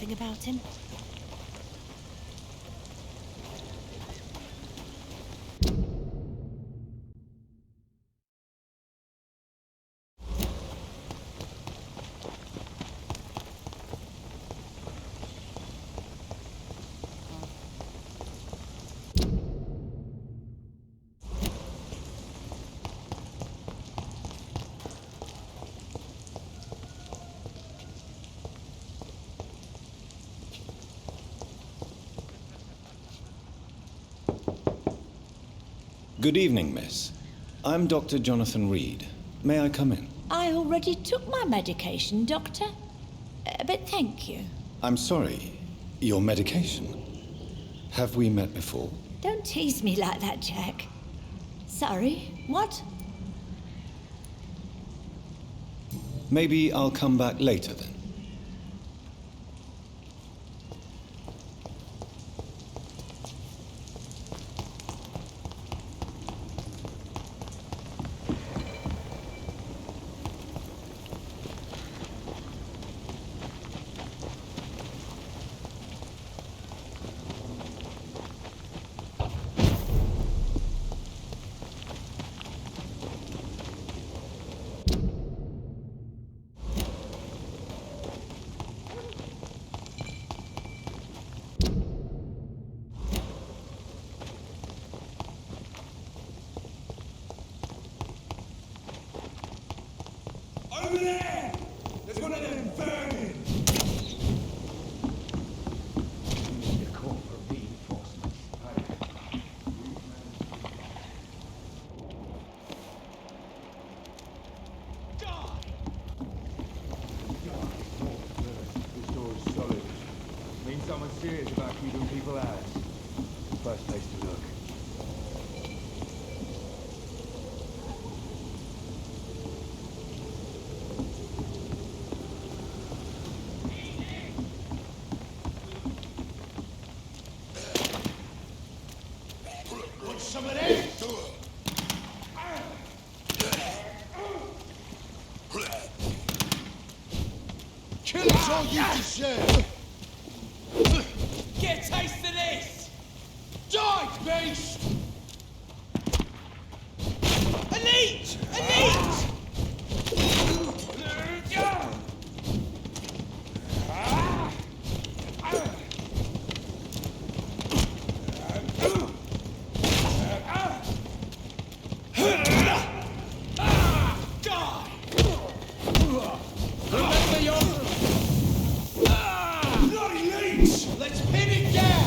something about him. Good evening, miss. I'm Dr. Jonathan Reed. May I come in? I already took my medication, Doctor. But thank you. I'm sorry. Your medication? Have we met before? Don't tease me like that, Jack. Sorry, what? Maybe I'll come back later then. Over there! There's one of them vermin! They're called for reinforcements. God! This door is solid. Means someone's serious about keeping people out. First place to look. Some of them? Kill us all you deserve! Get a taste of this! Die, beast! A leech! A leech! Let's pin it down!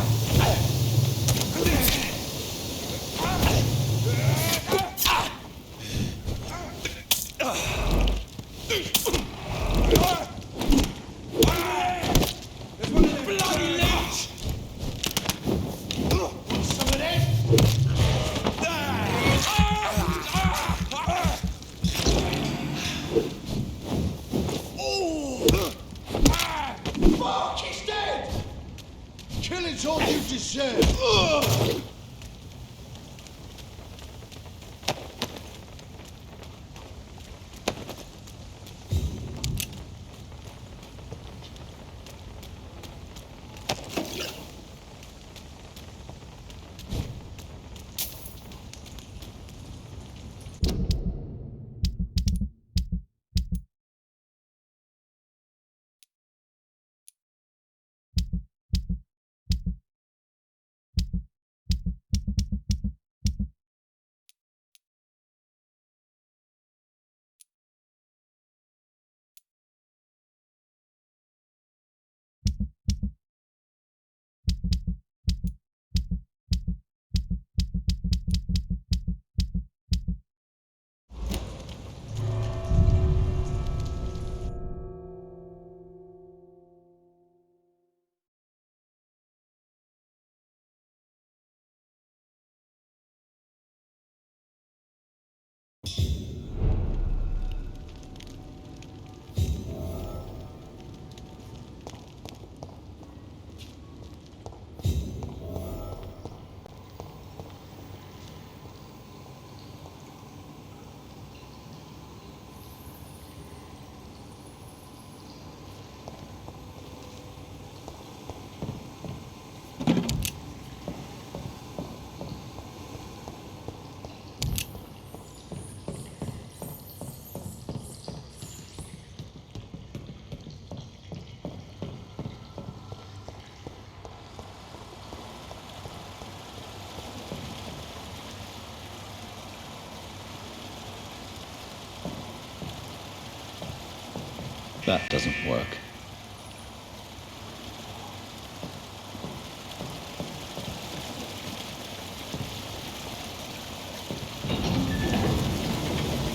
That doesn't work.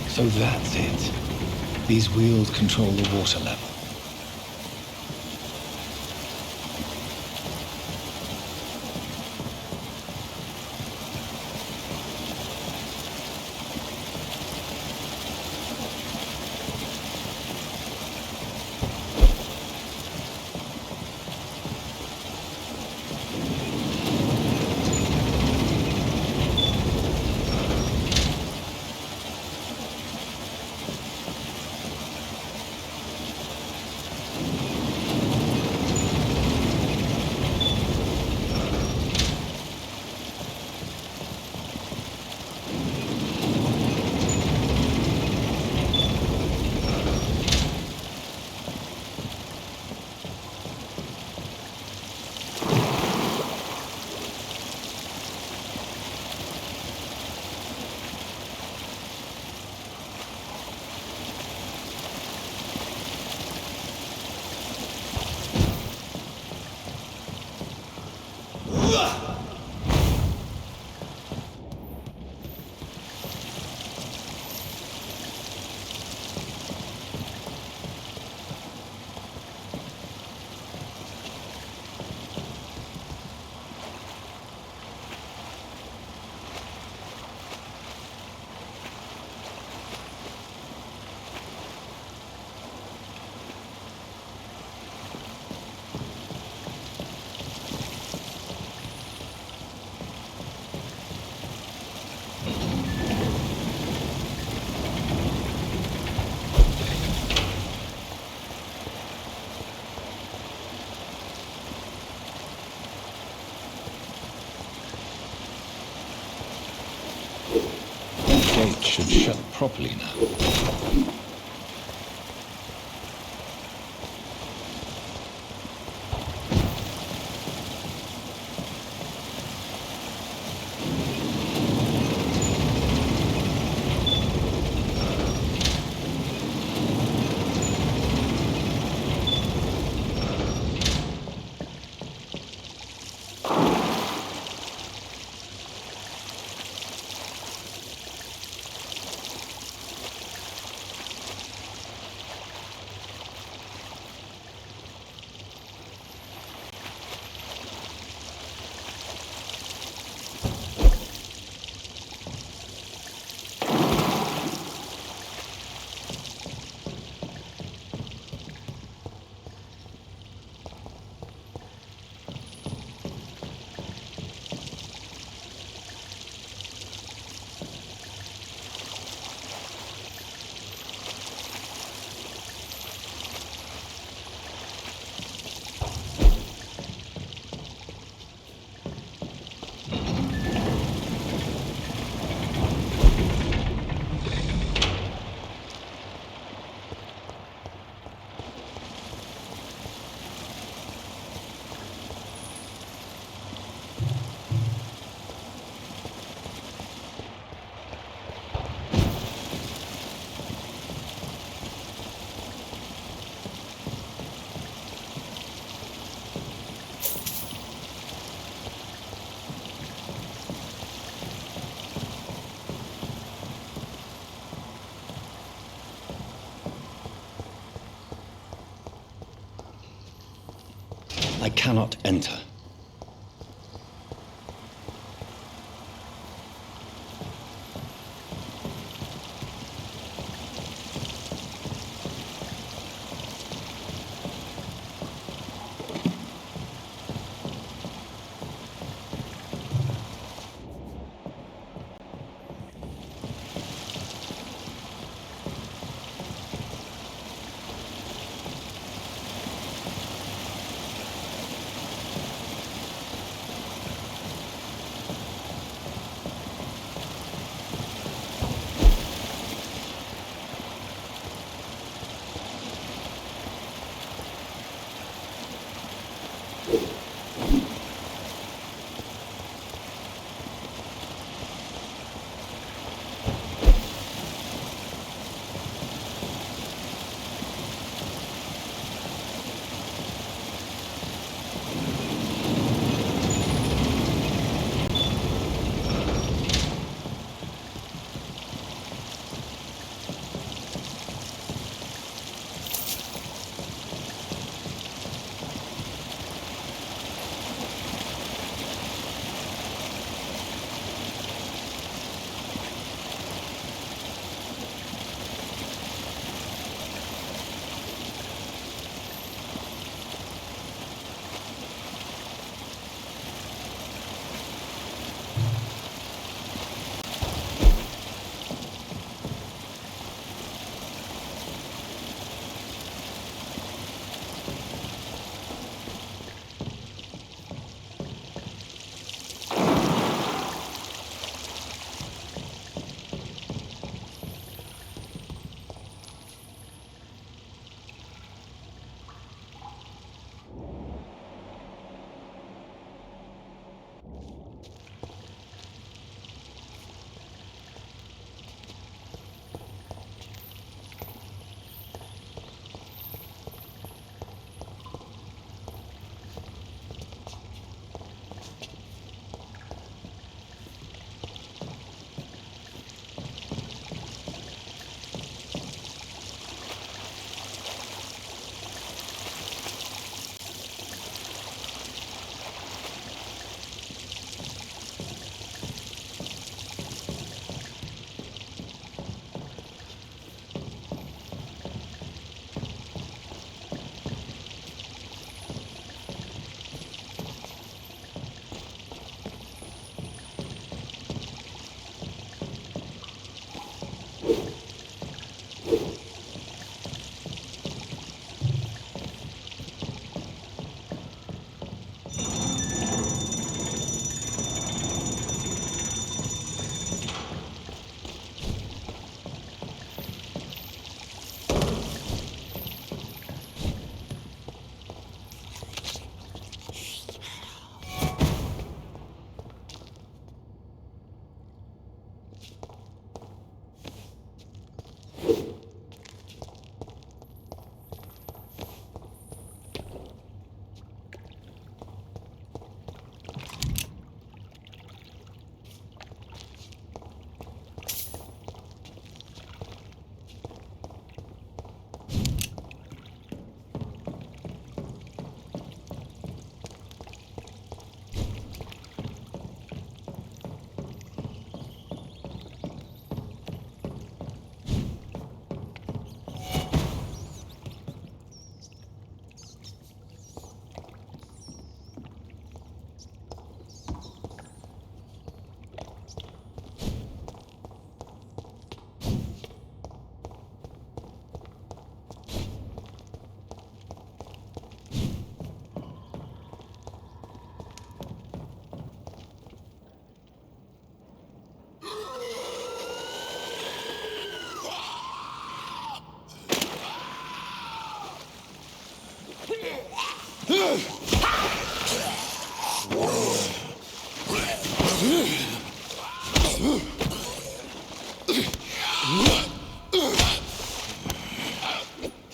So that's it. These wheels control the water level. Gate should shut properly now. I cannot enter.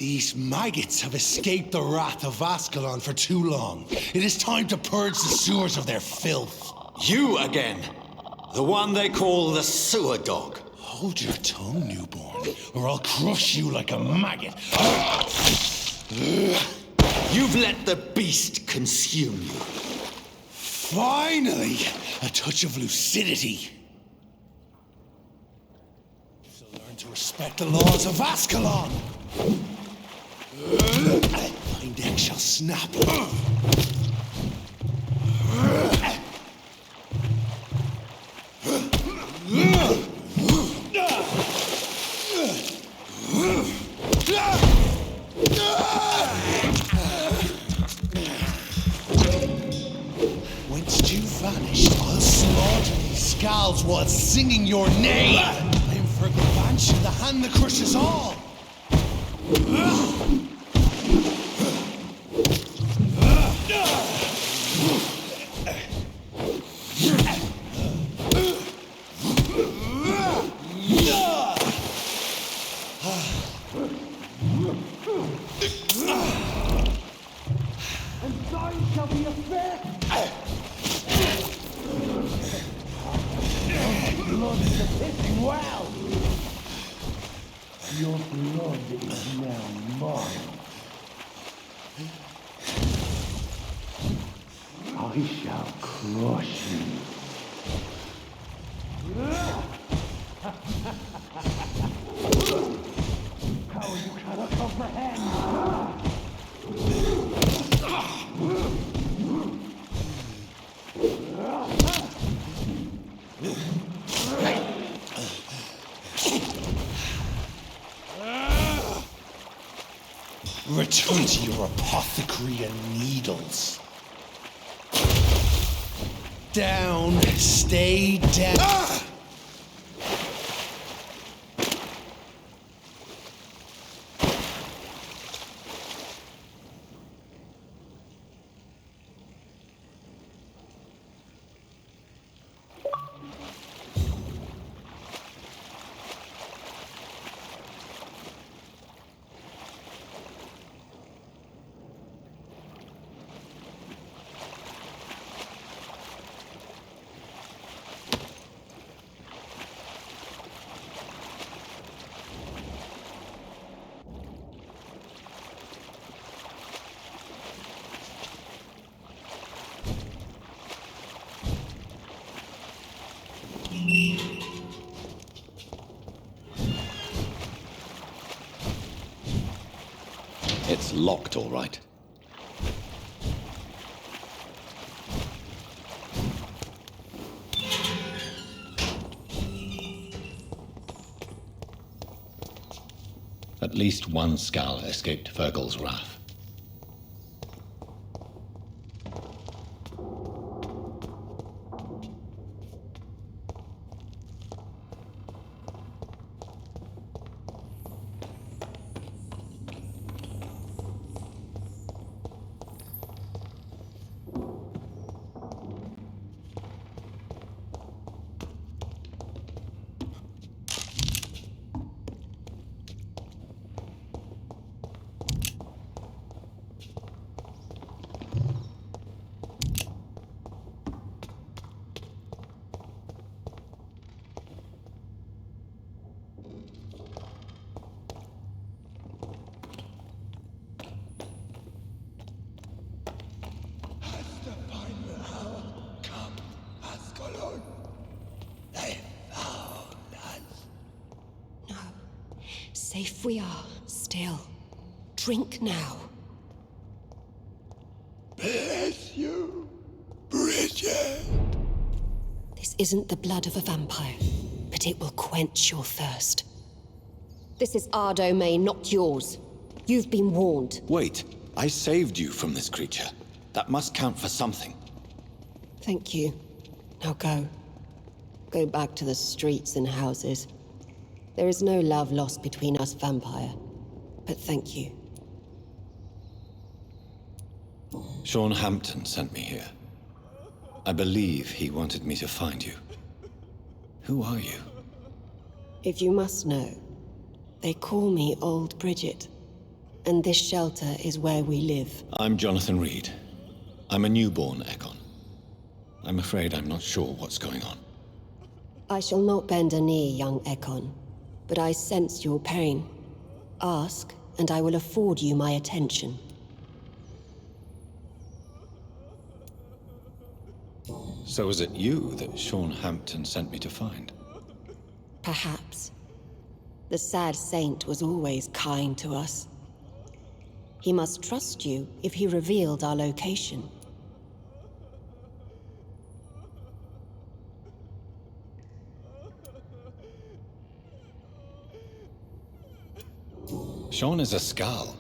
These maggots have escaped the wrath of Ascalon for too long. It is time to purge the sewers of their filth. You again! The one they call the sewer dog. Hold your tongue, newborn, or I'll crush you like a maggot. You've let the beast consume you. Finally, a touch of lucidity. So learn to respect the laws of Ascalon. My neck shall snap. Whence you vanished, I'll slaughter these scalds while singing your name. I am Fergal Banshee, the hand that crushes all. Your blood is now mine. I shall crush you. How you cannot comprehend. Return to your apothecary and needles. Down, stay down. It's locked, all right. At least one skull escaped Fergal's wrath. Safe we are, still. Drink now. Bless you, Bridget. This isn't the blood of a vampire, but it will quench your thirst. This is our domain, not yours. You've been warned. Wait, I saved you from this creature. That must count for something. Thank you. Now go. Go back to the streets and houses. There is no love lost between us, Vampire. But thank you. Sean Hampton sent me here. I believe he wanted me to find you. Who are you? If you must know, they call me Old Bridget. And this shelter is where we live. I'm Jonathan Reed. I'm a newborn Ekon. I'm afraid I'm not sure what's going on. I shall not bend a knee, young Ekon, but I sense your pain. Ask, and I will afford you my attention. So was it you that Sean Hampton sent me to find? Perhaps. The sad saint was always kind to us. He must trust you if he revealed our location. Sean is a Skal.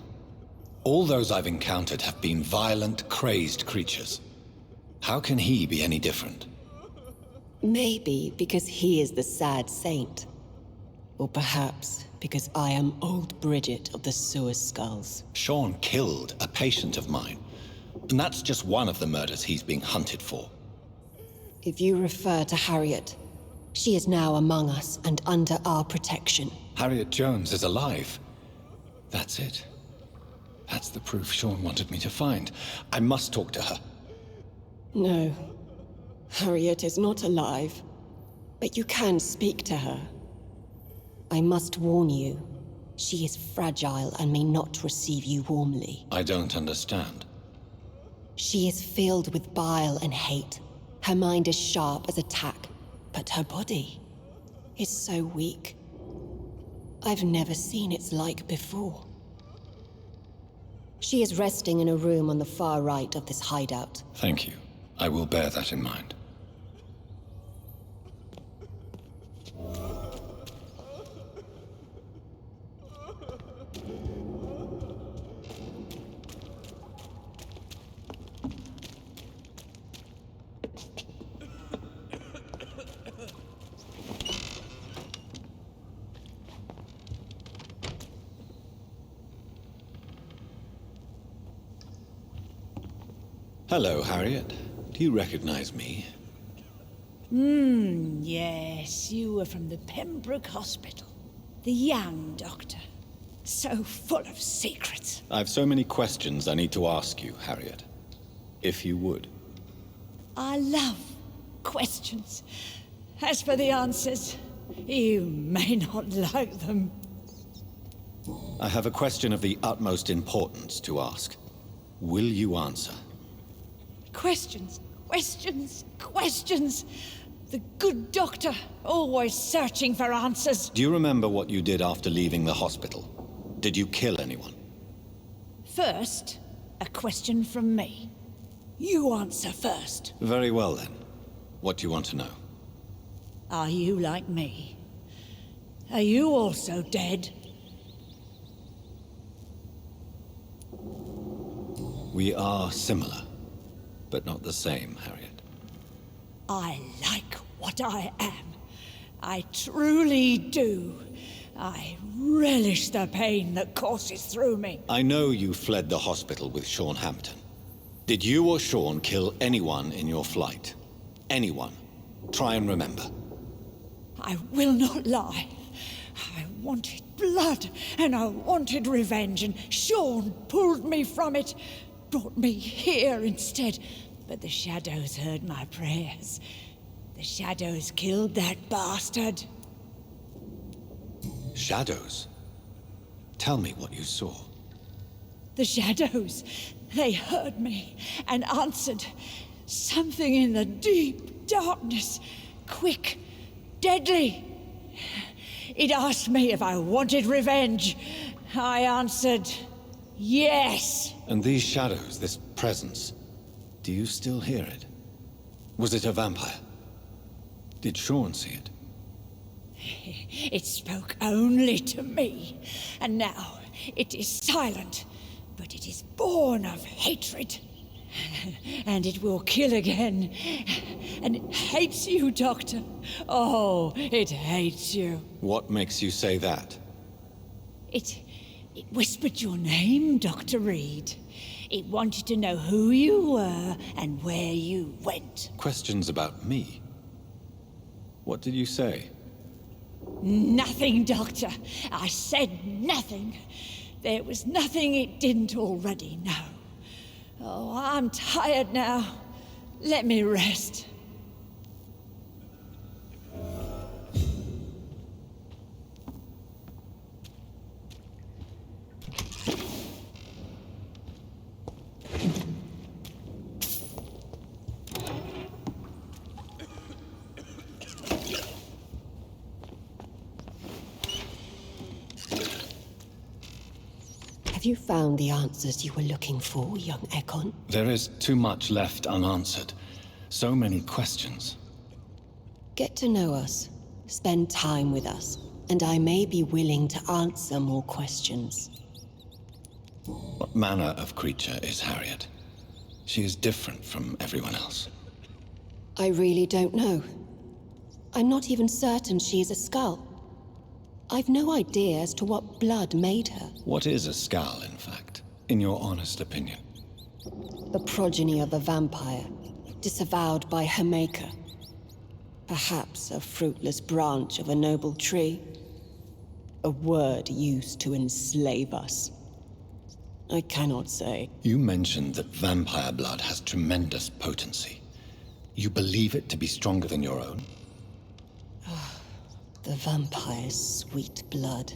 All those I've encountered have been violent, crazed creatures. How can he be any different? Maybe because he is the sad saint. Or perhaps because I am old Bridget of the Sewer Skulls. Sean killed a patient of mine. And that's just one of the murders he's being hunted for. If you refer to Harriet, she is now among us and under our protection. Harriet Jones is alive. That's it. That's the proof Sean wanted me to find. I must talk to her. No, Harriet is not alive, but you can speak to her. I must warn you, she is fragile and may not receive you warmly. I don't understand. She is filled with bile and hate. Her mind is sharp as a tack, but her body is so weak. I've never seen its like before. She is resting in a room on the far right of this hideout. Thank you. I will bear that in mind. Hello, Harriet. Do you recognize me? Yes, you were from the Pembroke Hospital. The young doctor. So full of secrets. I have so many questions I need to ask you, Harriet. If you would. I love questions. As for the answers, you may not like them. I have a question of the utmost importance to ask. Will you answer? Questions, questions, questions. The good doctor, always searching for answers. Do you remember what you did after leaving the hospital? Did you kill anyone? First, a question from me. You answer first. Very well, then. What do you want to know? Are you like me? Are you also dead? We are similar, but not the same, Harriet. I like what I am. I truly do. I relish the pain that courses through me. I know you fled the hospital with Sean Hampton. Did you or Sean kill anyone in your flight? Anyone? Try and remember. I will not lie. I wanted blood, and I wanted revenge, and Sean pulled me from it, brought me here instead. But the shadows heard my prayers. The shadows killed that bastard. Shadows? Tell me what you saw. The shadows, they heard me and answered. Something in the deep darkness, quick, deadly. It asked me if I wanted revenge. I answered, yes. And these shadows, this presence, do you still hear it? Was it a vampire? Did Sean see it? It spoke only to me, and now it is silent, but it is born of hatred. And it will kill again. And it hates you, Doctor. Oh, it hates you. What makes you say that? It whispered your name, Dr. Reed. It wanted to know who you were and where you went. Questions about me? What did you say? Nothing, Doctor. I said nothing. There was nothing it didn't already know. Oh, I'm tired now. Let me rest. Have you found the answers you were looking for, young Ekon? There is too much left unanswered. So many questions. Get to know us, spend time with us, and I may be willing to answer more questions. What manner of creature is Harriet? She is different from everyone else. I really don't know. I'm not even certain she is a skull. I've no idea as to what blood made her. What is a skull, in fact, in your honest opinion? The progeny of a vampire, disavowed by her maker. Perhaps a fruitless branch of a noble tree. A word used to enslave us. I cannot say. You mentioned that vampire blood has tremendous potency. You believe it to be stronger than your own? The vampire's sweet blood.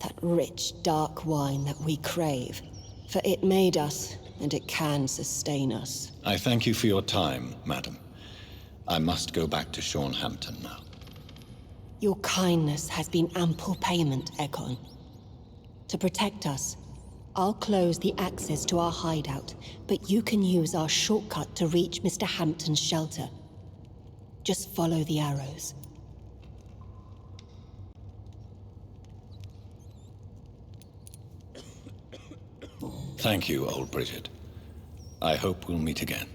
That rich, dark wine that we crave. For it made us, and it can sustain us. I thank you for your time, madam. I must go back to Sean Hampton now. Your kindness has been ample payment, Ekon. To protect us, I'll close the access to our hideout, but you can use our shortcut to reach Mr. Hampton's shelter. Just follow the arrows. Thank you, old Bridget. I hope we'll meet again.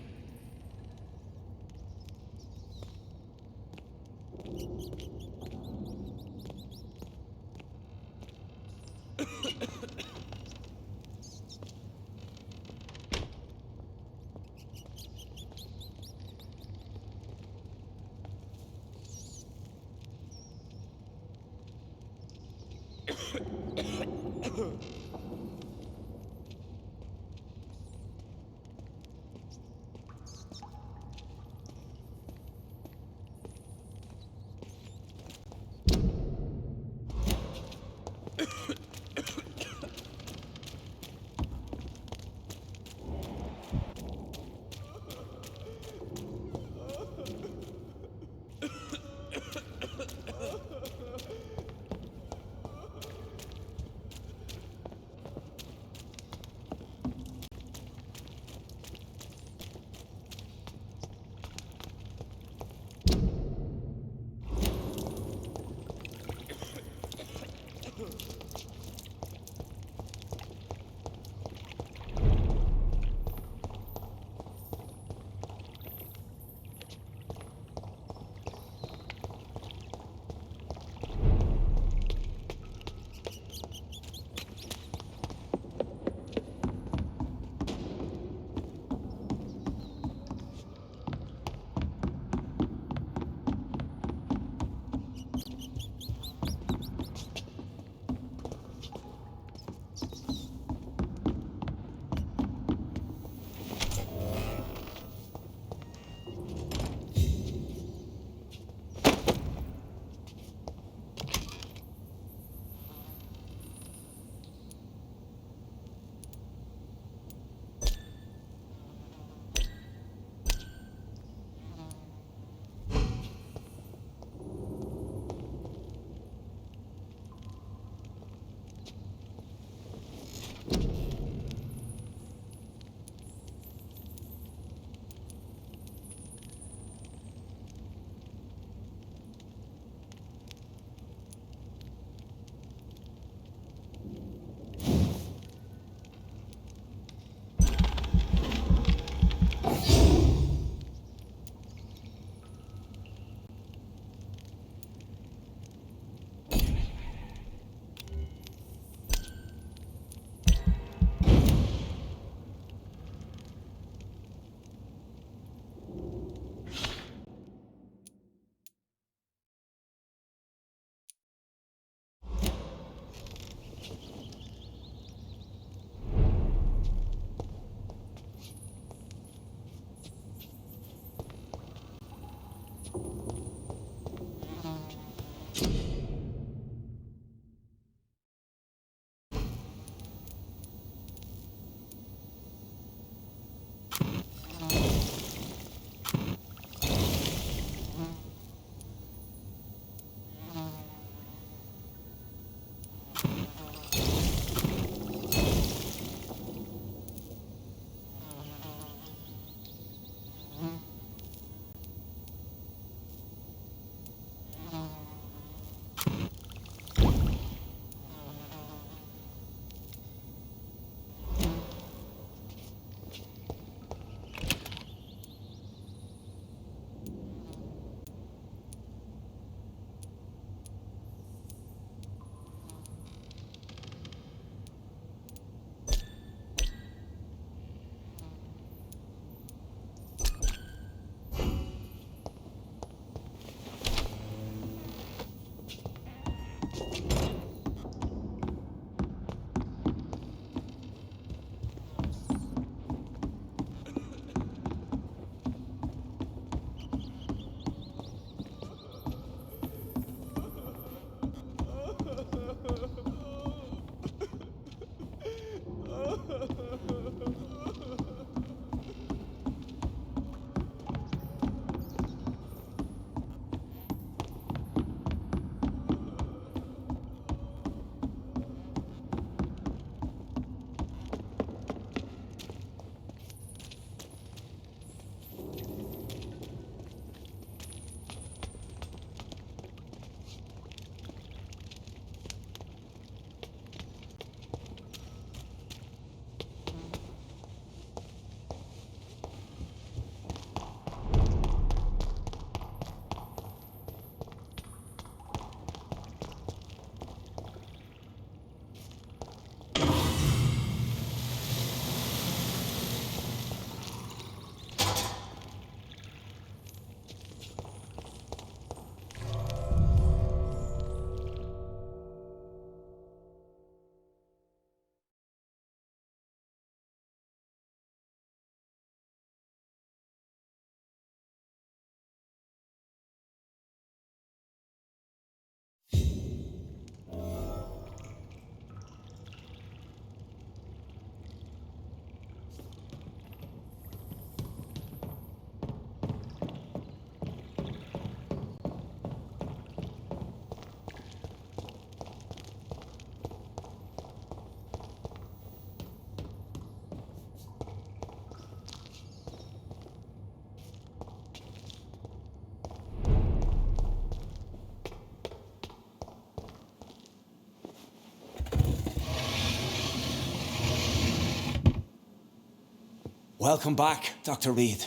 Welcome back, Dr. Reed.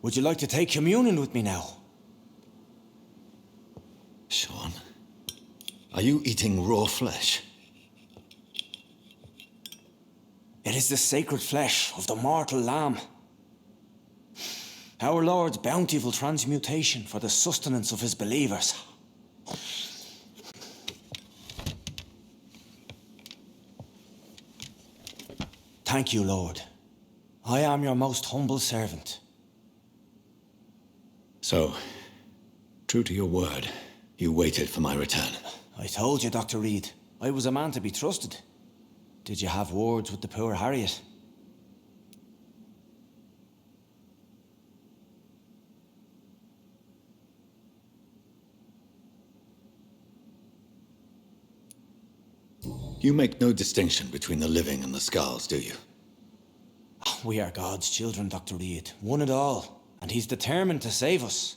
Would you like to take communion with me now? Sean, are you eating raw flesh? It is the sacred flesh of the mortal lamb. Our Lord's bountiful transmutation for the sustenance of his believers. Thank you, Lord. I am your most humble servant. So, true to your word, you waited for my return. I told you, Dr. Reed, I was a man to be trusted. Did you have words with the poor Harriet? You make no distinction between the living and the Skulls, do you? We are God's children, Dr. Reed, one and all, and he's determined to save us.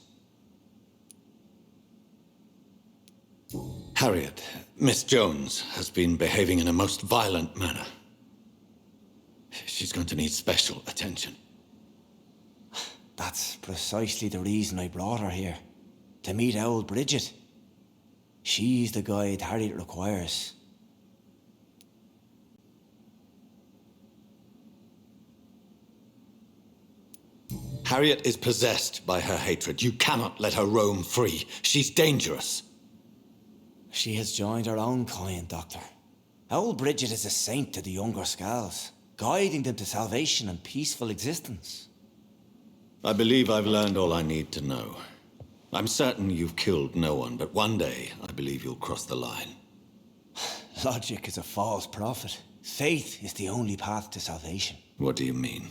Harriet, Miss Jones, has been behaving in a most violent manner. She's going to need special attention. That's precisely the reason I brought her here. To meet old Bridget. She's the guide Harriet requires. Harriet is possessed by her hatred. You cannot let her roam free. She's dangerous. She has joined her own kind, Doctor. Old Bridget is a saint to the younger Skulls, guiding them to salvation and peaceful existence. I believe I've learned all I need to know. I'm certain you've killed no one, but one day I believe you'll cross the line. Logic is a false prophet. Faith is the only path to salvation. What do you mean?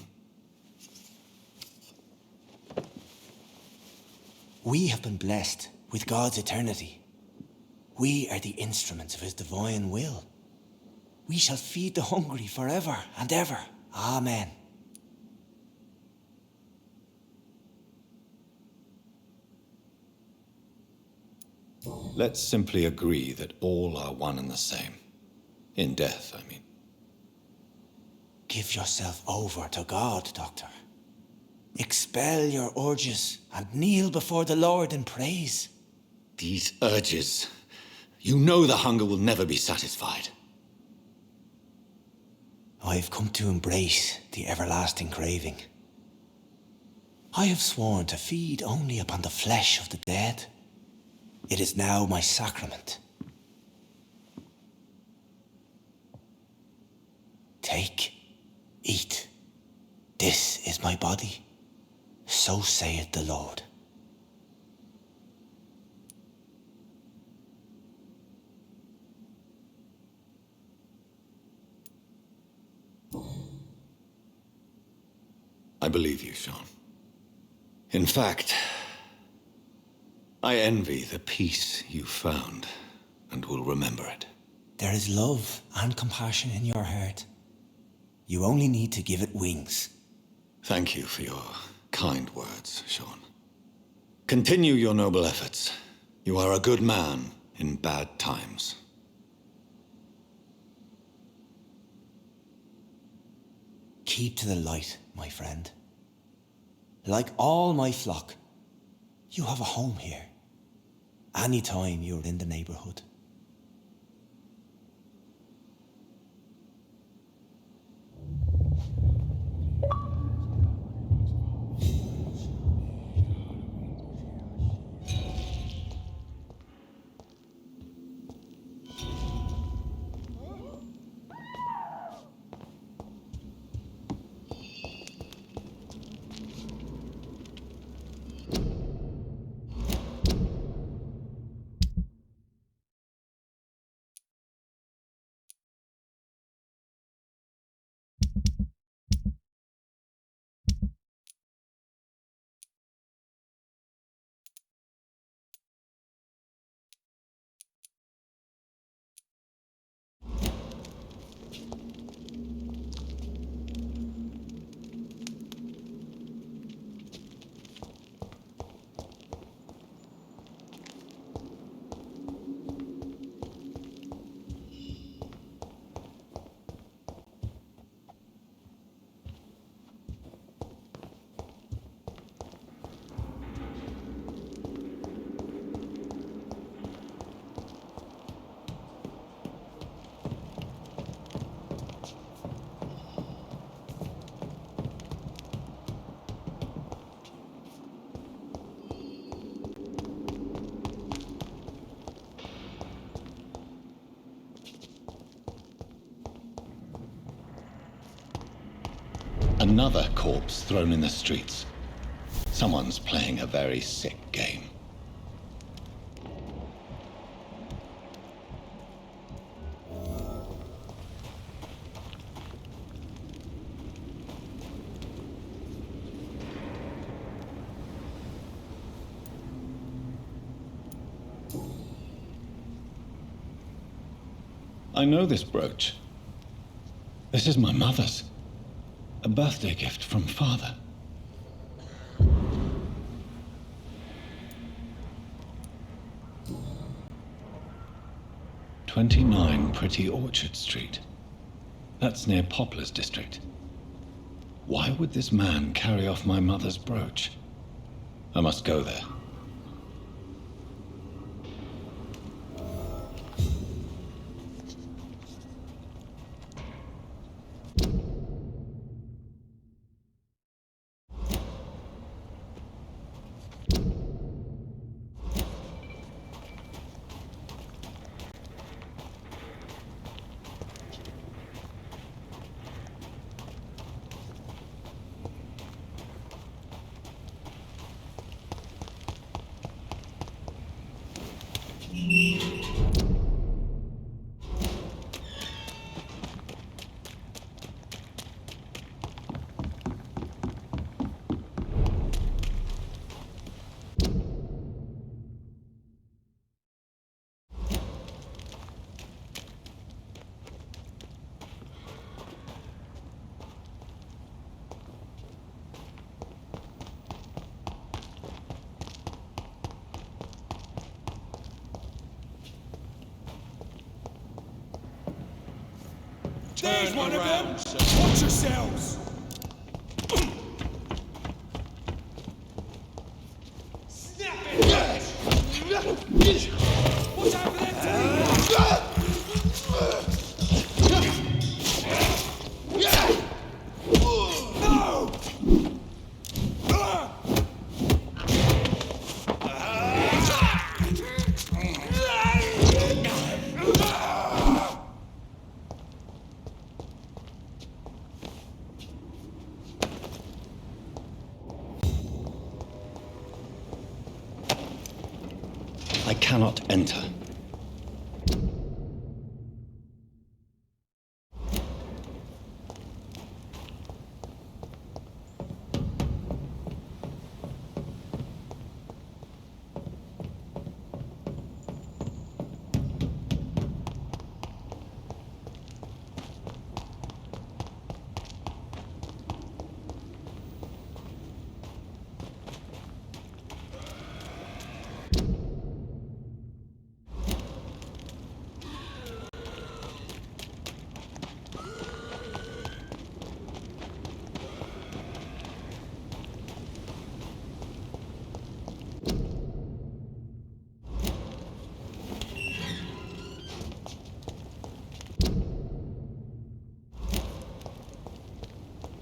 We have been blessed with God's eternity. We are the instruments of his divine will. We shall feed the hungry forever and ever. Amen. Let's simply agree that all are one and the same. In death, I mean. Give yourself over to God, Doctor. Expel your urges and kneel before the Lord in praise. These urges. You know the hunger will never be satisfied. I've come to embrace the everlasting craving. I have sworn to feed only upon the flesh of the dead. It is now my sacrament. Take, eat. This is my body. So saith the Lord. I believe you, Sean. In fact, I envy the peace you found and will remember it. There is love and compassion in your heart. You only need to give it wings. Thank you for your kind words, Sean. Continue your noble efforts. You are a good man in bad times. Keep to the light, my friend. Like all my flock, you have a home here. Anytime you're in the neighborhood. Another corpse thrown in the streets. Someone's playing a very sick game. I know this brooch. This is my mother's. A birthday gift from father. "29 Pretty Orchard Street. That's near Poplar's district. Why would this man carry off my mother's brooch? I must go there. There's one of them! Watch yourselves! Snap it! Watch out for that No! I cannot enter.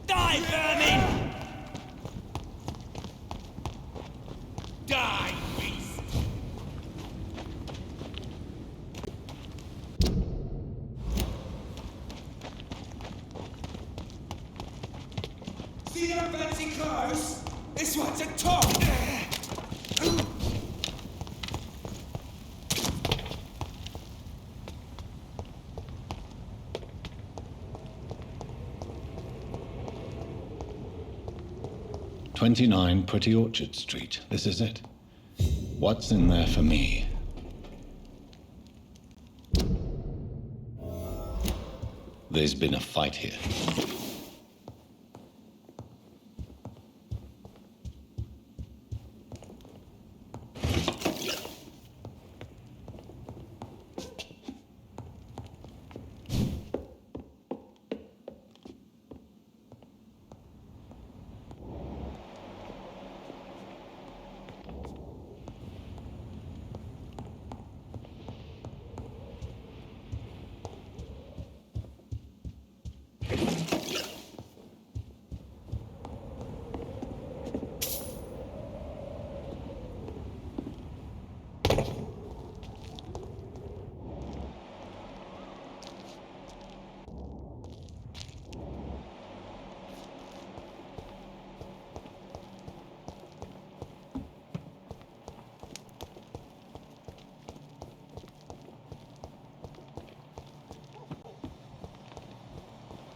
Die, vermin! Die, beast! See them fancy clothes? This one's a top! 29 Pretty Orchard Street. This is it. What's in there for me? There's been a fight here.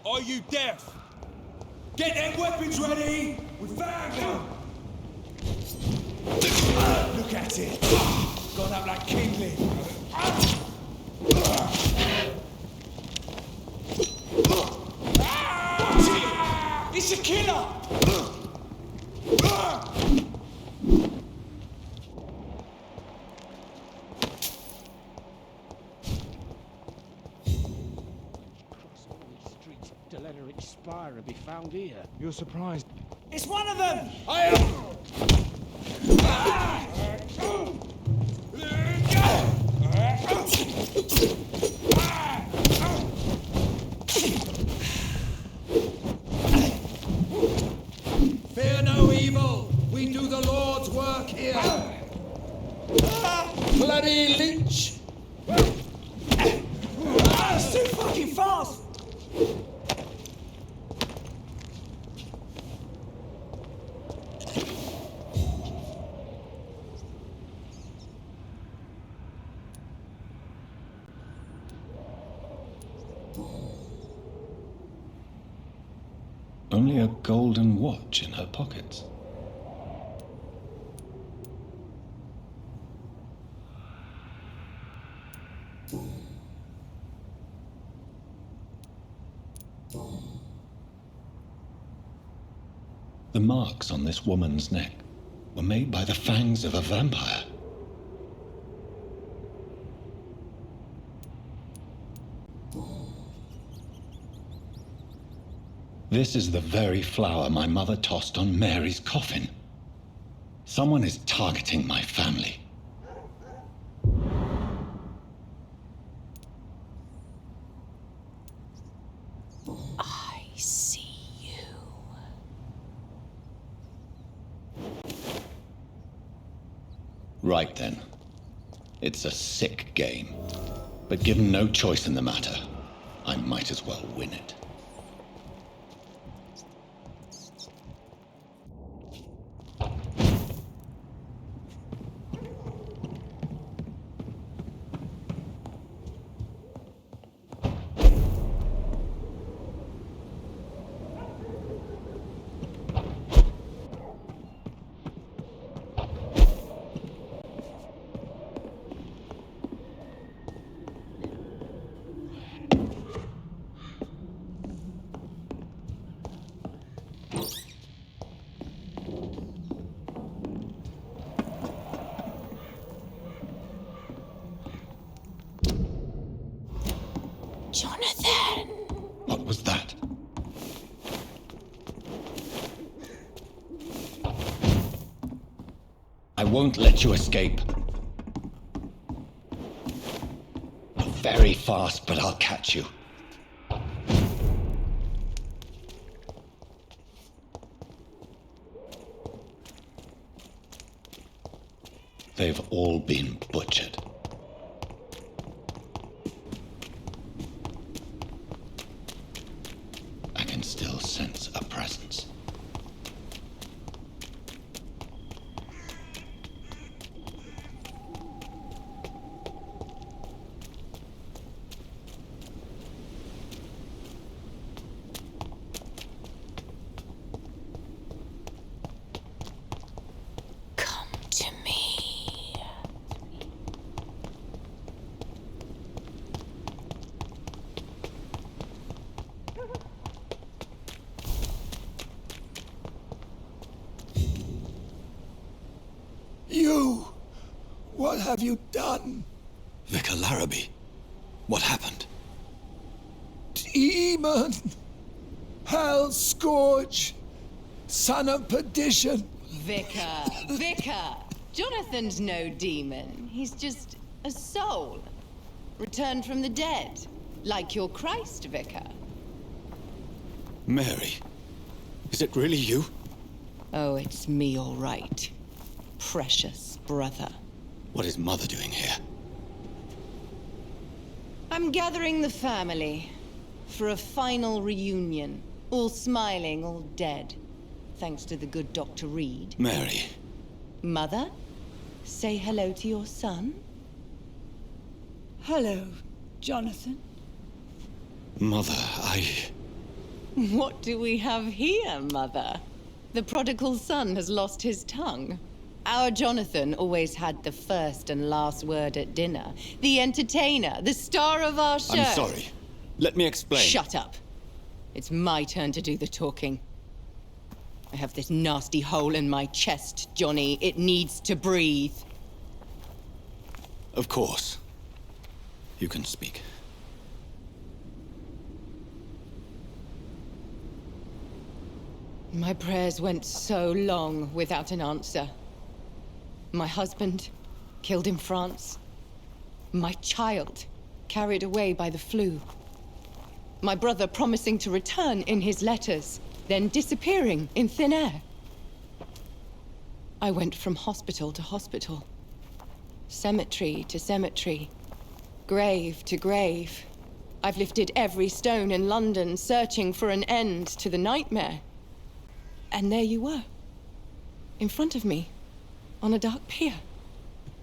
Are you deaf? Get them weapons ready! We found them! Look at it! Gone up like kindling! It's a killer! Spire and be found here. You're surprised. It's one of them! I am! Fear no evil. We do the Lord's work here. Bloody leech. It's too fucking fast! Only a golden watch in her pockets. The marks on this woman's neck were made by the fangs of a vampire. This is the very flower my mother tossed on Mary's coffin. Someone is targeting my family. I see you. Right then. It's a sick game. But given no choice in the matter, I might as well win it. Jonathan! What was that? I won't let you escape. You're very fast, but I'll catch you. They've all been butchered. I can still sense a presence. Come to me. You! What have you done? Vicar Larrabee, what happened? Demon! Hell scourge! Son of perdition! Vicar! Jonathan's no demon. He's just a soul. Returned from the dead. Like your Christ, Vicar. Mary, is it really you? Oh, it's me, all right. Precious brother. What is Mother doing here? I'm gathering the family for a final reunion. All smiling, all dead. Thanks to the good Dr. Reed. Mary. Mother, say hello to your son. Hello, Jonathan. Mother, What do we have here, Mother? The prodigal son has lost his tongue. Our Jonathan always had the first and last word at dinner. The entertainer, the star of our show. I'm sorry. Let me explain. Shut up. It's my turn to do the talking. I have this nasty hole in my chest, Johnny. It needs to breathe. Of course. You can speak. My prayers went so long without an answer. My husband, killed in France. My child, carried away by the flu. My brother promising to return in his letters, then disappearing in thin air. I went from hospital to hospital, cemetery to cemetery, grave to grave. I've lifted every stone in London, searching for an end to the nightmare. And there you were, in front of me, on a dark pier.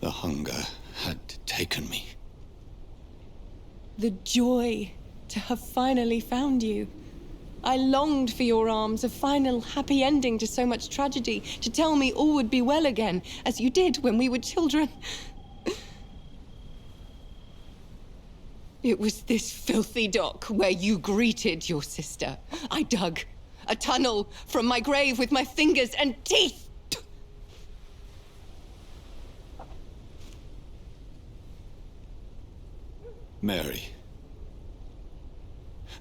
The hunger had taken me. The joy to have finally found you. I longed for your arms, a final happy ending to so much tragedy, to tell me all would be well again, as you did when we were children. It was this filthy dock where you greeted your sister. I dug a tunnel from my grave with my fingers and teeth. Mary.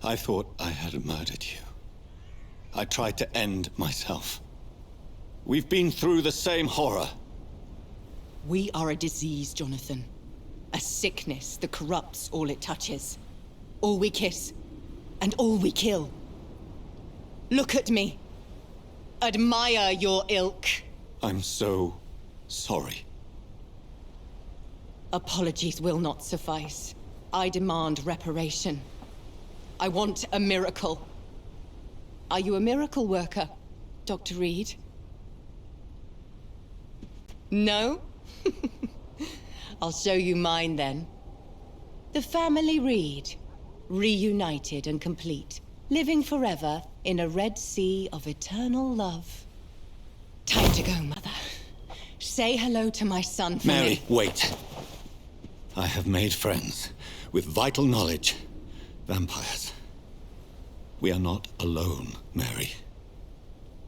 I thought I had murdered you. I tried to end myself. We've been through the same horror. We are a disease, Jonathan. A sickness that corrupts all it touches. All we kiss, and all we kill. Look at me. Admire your ilk. I'm so sorry. Apologies will not suffice. I demand reparation. I want a miracle. Are you a miracle worker, Dr. Reed? No? I'll show you mine then. The family Reed, reunited and complete, living forever in a red sea of eternal love. Time to go, Mother. Say hello to my son for Mary, me. wait. I have made friends with vital knowledge. Vampires. We are not alone, Mary.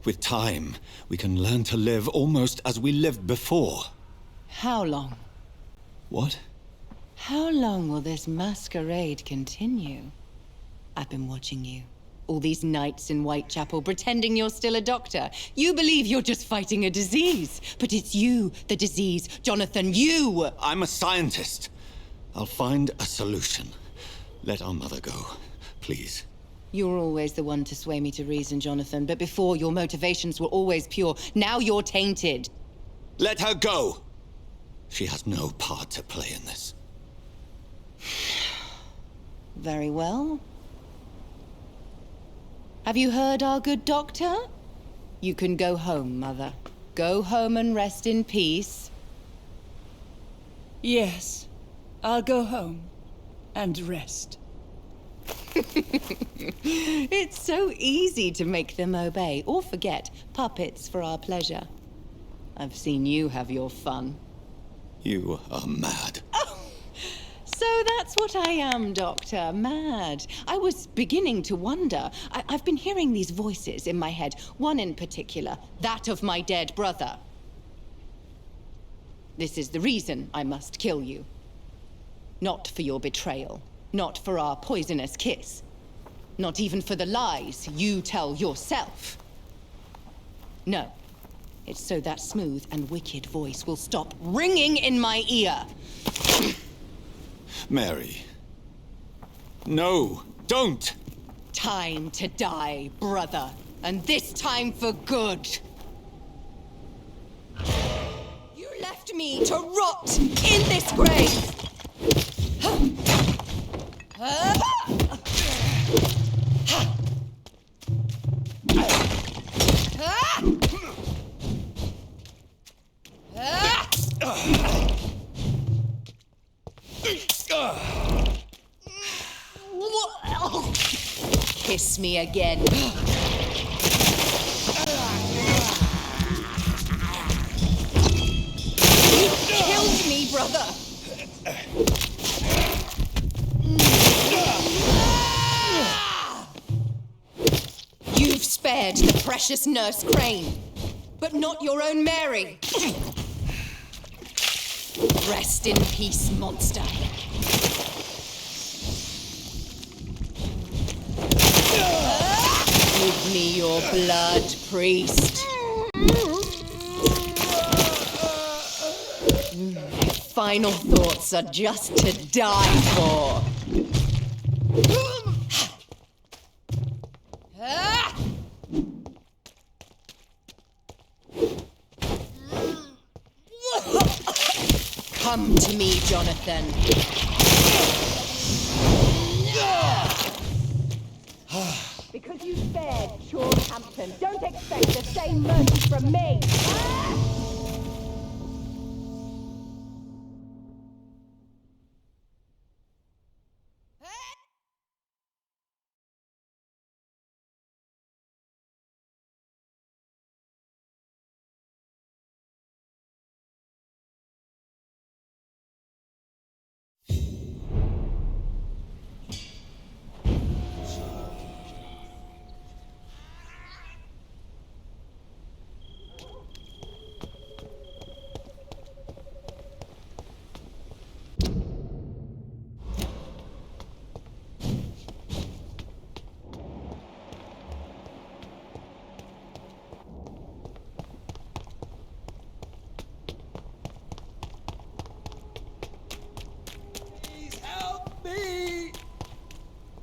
With time, we can learn to live almost as we lived before. How long? What? How long will this masquerade continue? I've been watching you. All these nights in Whitechapel, pretending you're still a doctor. You believe you're just fighting a disease. But it's you, the disease. Jonathan, you! I'm a scientist. I'll find a solution. Let our mother go, please. You're always the one to sway me to reason, Jonathan. But before, your motivations were always pure. Now you're tainted. Let her go! She has no part to play in this. Very well. Have you heard our good doctor? You can go home, Mother. Go home and rest in peace. Yes, I'll go home and rest. It's so easy to make them obey or forget. Puppets for our pleasure. I've seen you have your fun. You are mad. So that's what I am, Doctor. Mad. I was beginning to wonder. I've been hearing these voices in my head. One in particular, that of my dead brother. This is the reason I must kill you. Not for your betrayal. Not for our poisonous kiss. Not even for the lies you tell yourself. No. It's so that smooth and wicked voice will stop ringing in my ear. Mary. No, don't! Time to die, brother. And this time for good. You left me to rot in this grave! Kiss me again. You killed me, brother! You've spared the precious Nurse Crane, but not your own Mary. Rest in peace, monster. Give me your blood, priest. My final thoughts are just to die for. Come to me, Jonathan. Because you spared Sean Hampton, don't expect the same mercy from me.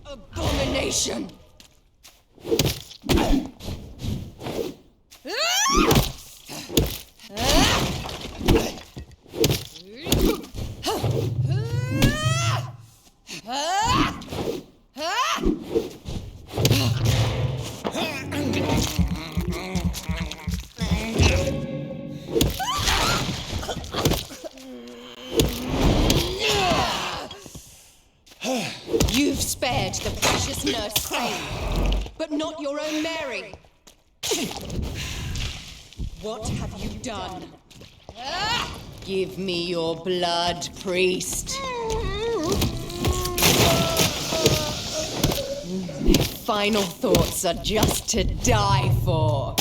Abomination! You've spared the precious Nurse Crane, but not your own Mary. What have you done? Give me your blood, priest. My final thoughts are just to die for.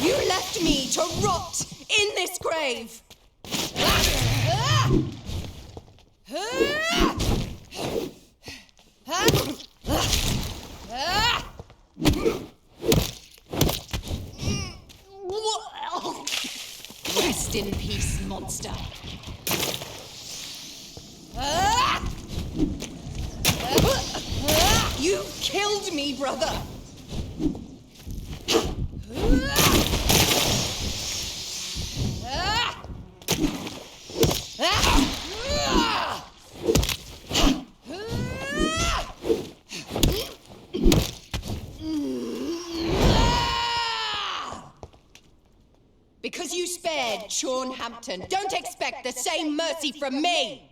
You left me to rot in this grave. Rest in peace, monster. You killed me, brother. Because you spared Sean Hampton, don't expect the same mercy from me!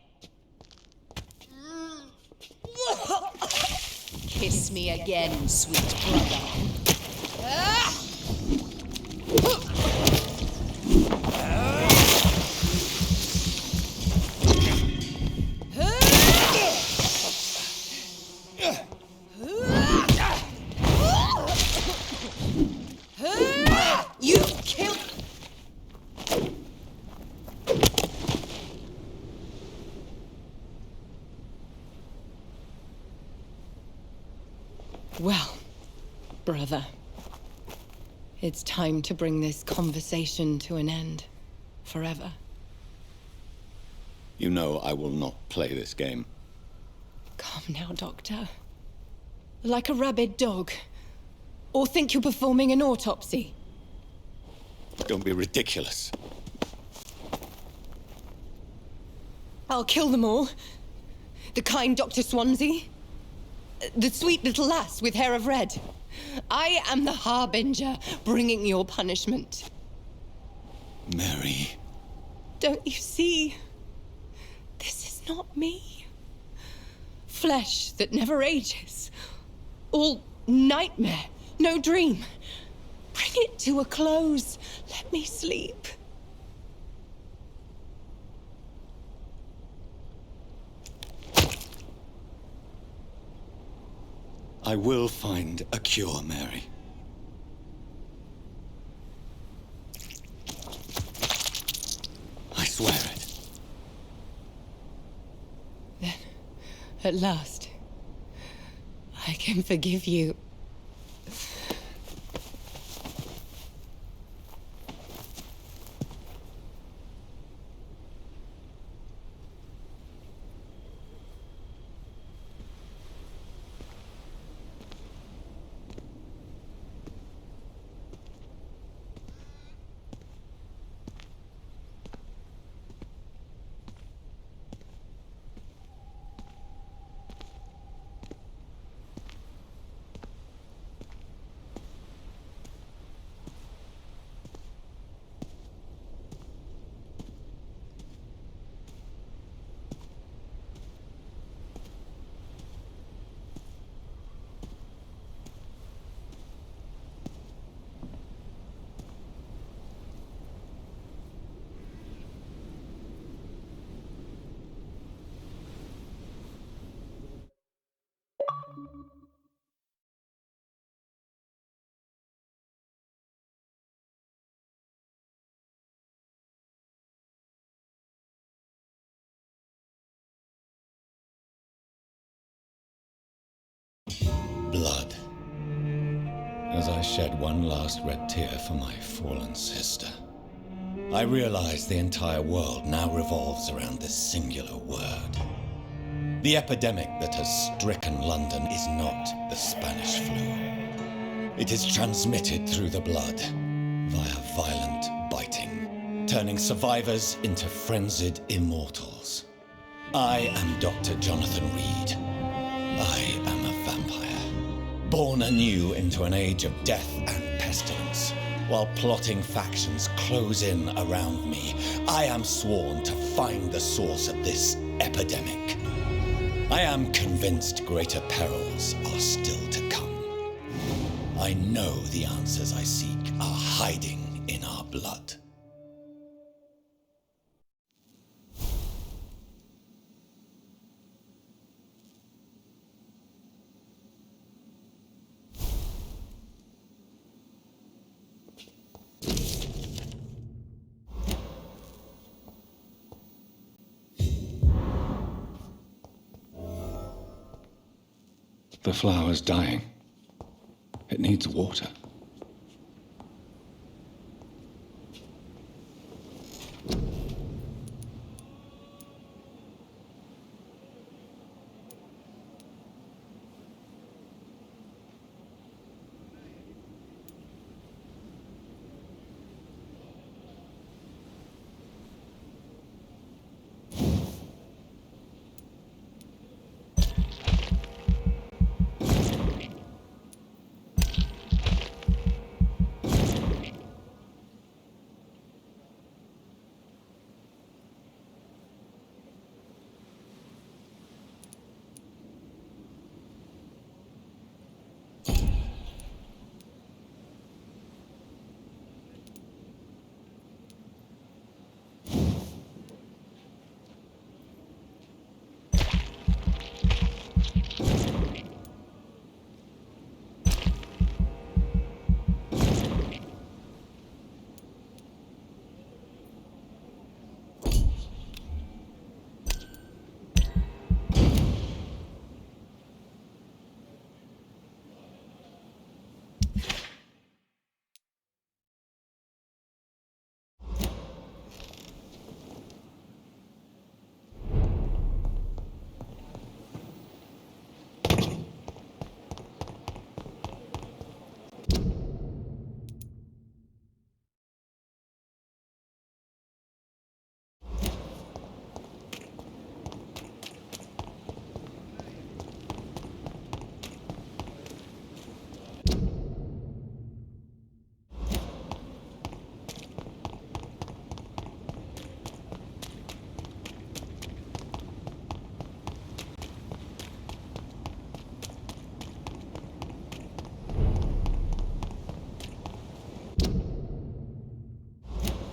Kiss me again, sweet brother. You killed... Well, brother, it's time to bring this conversation to an end. Forever. You know I will not play this game. Calm now, Doctor. Like a rabid dog. Or think you're performing an autopsy. Don't be ridiculous. I'll kill them all. The kind Dr. Swansea. The sweet little lass with hair of red. I am the Harbinger, bringing your punishment. Mary. Don't you see? This is not me. Flesh that never ages. All nightmare, no dream. Bring it to a close. Let me sleep. I will find a cure, Mary. I swear it. Then, at last, I can forgive you. Blood. As I shed one last red tear for my fallen sister, I realize the entire world now revolves around this singular word. The epidemic that has stricken London is not the Spanish flu. It is transmitted through the blood, via violent biting, turning survivors into frenzied immortals. I am Dr. Jonathan Reed. I am a vampire, born anew into an age of death and pestilence. While plotting factions close in around me, I am sworn to find the source of this epidemic. I am convinced greater perils are still to come. I know the answers I seek are hiding in our blood. The flower's dying. It needs water.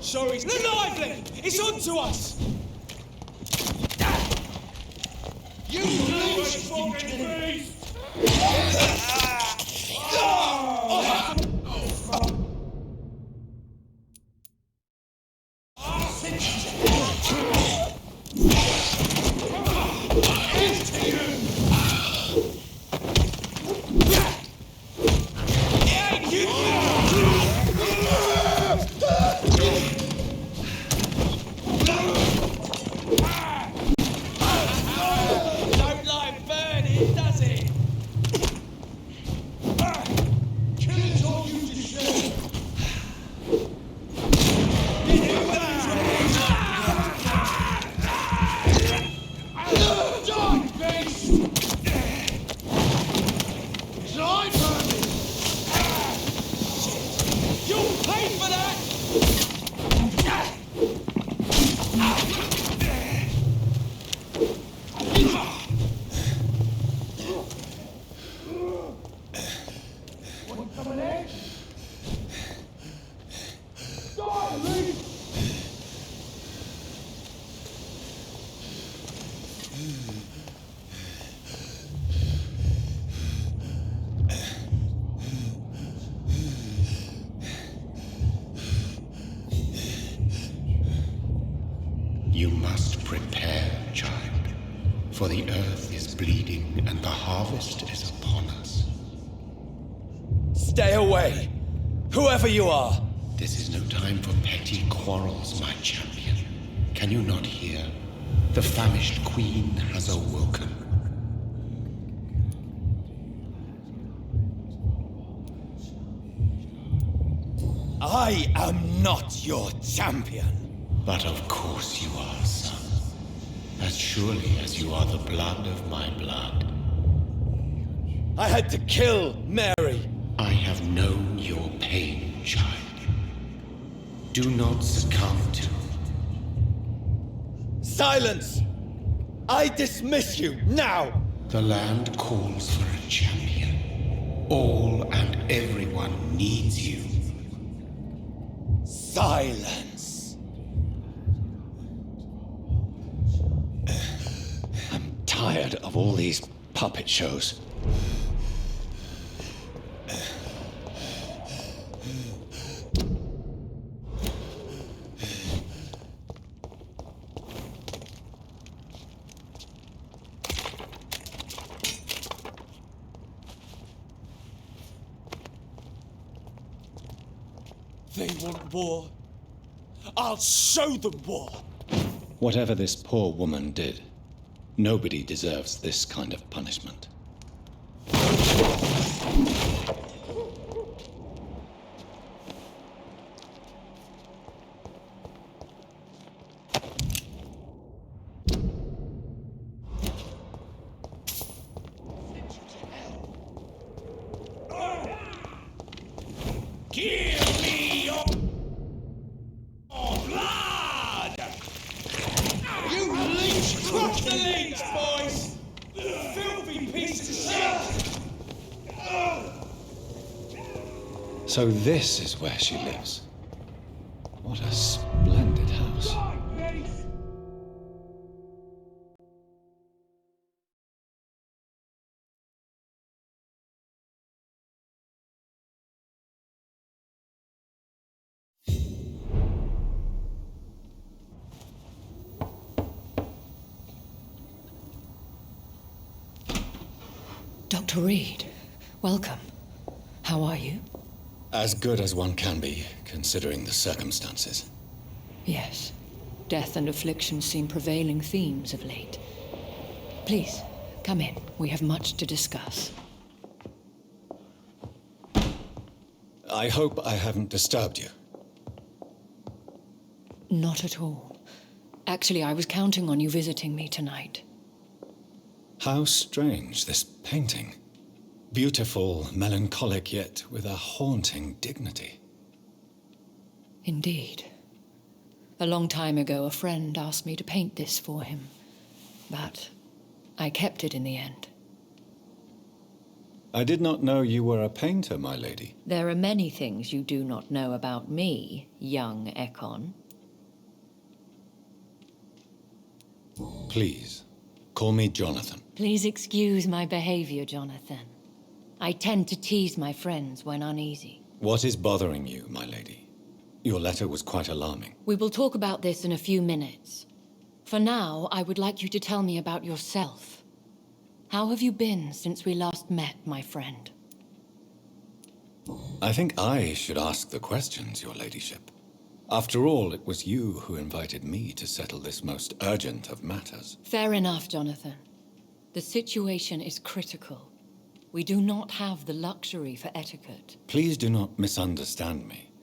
Sorry, lively! It's on to us! You fucking beast! Don't like burning, does it? Killing all you deserve! Die, beast! Die, burning! You'll pay for that! You must prepare, child, for the earth is bleeding and the harvest is upon us. Stay away! Whoever you are! This is no time for petty quarrels, my champion. Can you not hear? The famished queen has awoken. I am not your champion. But of course you are, son. As surely as you are the blood of my blood. I had to kill Mary. I have known your pain, child. Do not succumb to... Silence! I dismiss you, now! The land calls for a champion. All and everyone needs you. Silence! I'm tired of all these puppet shows. They want war. I'll show them war. Whatever this poor woman did, nobody deserves this kind of punishment. Give me your blood! You leech! Drop the leech, boys! Filthy piece of shit! So this is where she lives. What a splendid house. Dr. Reed, welcome. How are you? As good as one can be, considering the circumstances. Yes. Death and affliction seem prevailing themes of late. Please, come in. We have much to discuss. I hope I haven't disturbed you. Not at all. Actually, I was counting on you visiting me tonight. How strange, this painting. Beautiful, melancholic, yet with a haunting dignity. Indeed. A long time ago, a friend asked me to paint this for him, but I kept it in the end. I did not know you were a painter, my lady. There are many things you do not know about me, young Ekon. Please, call me Jonathan. Please excuse my behavior, Jonathan. I tend to tease my friends when uneasy. What is bothering you, my lady? Your letter was quite alarming. We will talk about this in a few minutes. For now, I would like you to tell me about yourself. How have you been since we last met, my friend? I think I should ask the questions, your ladyship. After all, it was you who invited me to settle this most urgent of matters. Fair enough, Jonathan. The situation is critical. We do not have the luxury for etiquette. Please do not misunderstand me.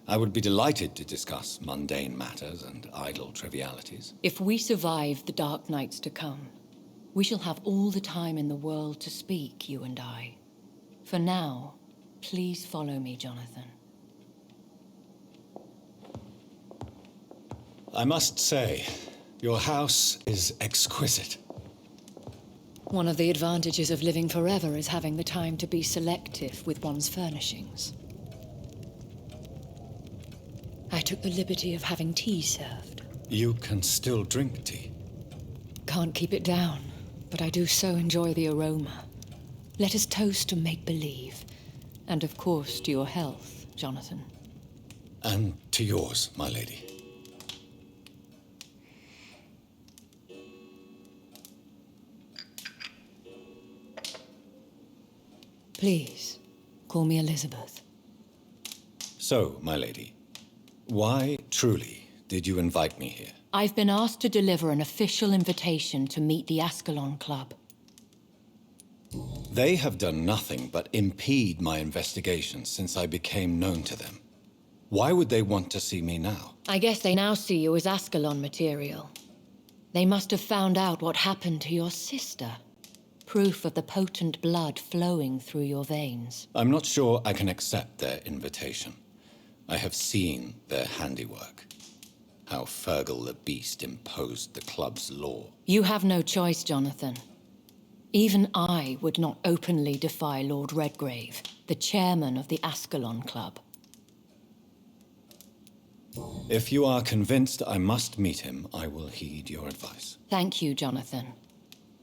I would be delighted to discuss mundane matters and idle trivialities. If we survive the dark nights to come, we shall have all the time in the world to speak, you and I. For now, please follow me, Jonathan. I must say, your house is exquisite. One of the advantages of living forever is having the time to be selective with one's furnishings. I took the liberty of having tea served. You can still drink tea. Can't keep it down, but I do so enjoy the aroma. Let us toast to make-believe. And of course, to your health, Jonathan. And to yours, my lady. Please, call me Elizabeth. So, my lady, why, truly, did you invite me here? I've been asked to deliver an official invitation to meet the Ascalon Club. They have done nothing but impede my investigation since I became known to them. Why would they want to see me now? I guess they now see you as Ascalon material. They must have found out what happened to your sister. Proof of the potent blood flowing through your veins. I'm not sure I can accept their invitation. I have seen their handiwork. How Fergal the Beast imposed the club's law. You have no choice, Jonathan. Even I would not openly defy Lord Redgrave, the chairman of the Ascalon Club. If you are convinced I must meet him, I will heed your advice. Thank you, Jonathan.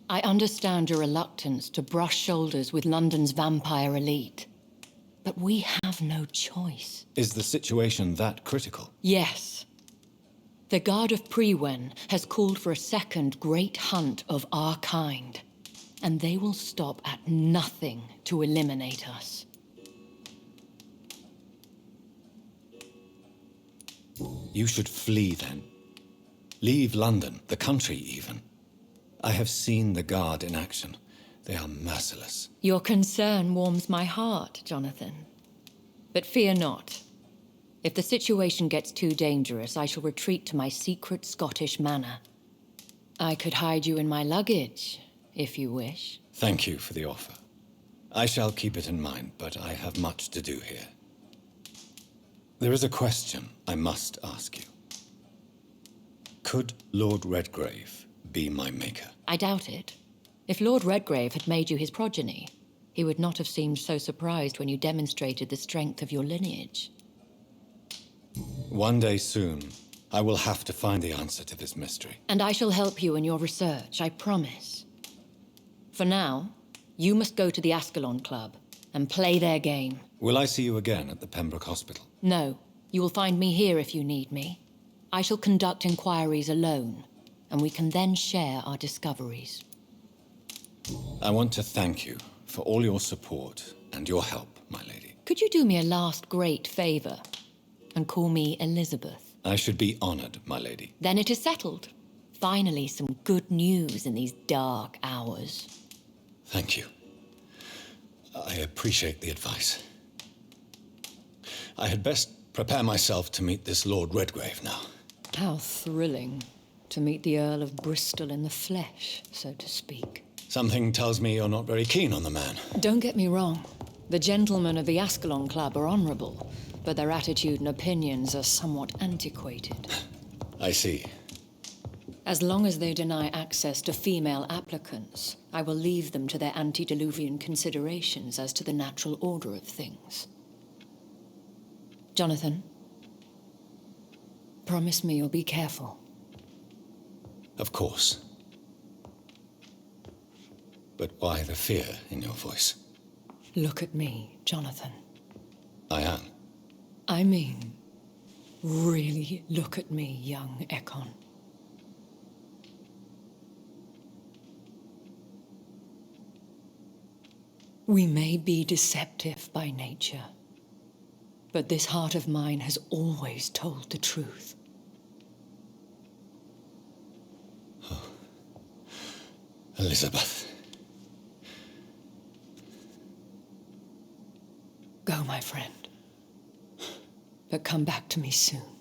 I understand your reluctance to brush shoulders with London's vampire elite. But we have no choice. Is the situation that critical? Yes. The Guard of Prewen has called for a second great hunt of our kind. And they will stop at nothing to eliminate us. You should flee then. Leave London, the country even. I have seen the Guard in action. They are merciless. Your concern warms my heart, Jonathan. But fear not. If the situation gets too dangerous, I shall retreat to my secret Scottish manor. I could hide you in my luggage, if you wish. Thank you for the offer. I shall keep it in mind, but I have much to do here. There is a question I must ask you. Could Lord Redgrave be my maker? I doubt it. If Lord Redgrave had made you his progeny, he would not have seemed so surprised when you demonstrated the strength of your lineage. One day soon, I will have to find the answer to this mystery. And I shall help you in your research, I promise. For now, you must go to the Ascalon Club and play their game. Will I see you again at the Pembroke Hospital? No. You will find me here if you need me. I shall conduct inquiries alone, and we can then share our discoveries. I want to thank you for all your support and your help, my lady. Could you do me a last great favor and call me Elizabeth? I should be honored, my lady. Then it is settled. Finally, some good news in these dark hours. Thank you. I appreciate the advice. I had best prepare myself to meet this Lord Redgrave now. How thrilling to meet the Earl of Bristol in the flesh, so to speak. Something tells me you're not very keen on the man. Don't get me wrong. The gentlemen of the Ascalon Club are honorable, but their attitude and opinions are somewhat antiquated. I see. As long as they deny access to female applicants, I will leave them to their antediluvian considerations as to the natural order of things. Jonathan, promise me you'll be careful. Of course. But why the fear in your voice? Look at me, Jonathan. I am. I mean, really look at me, young Ekon. We may be deceptive by nature, but this heart of mine has always told the truth. Oh. Elizabeth. Go, my friend. But come back to me soon.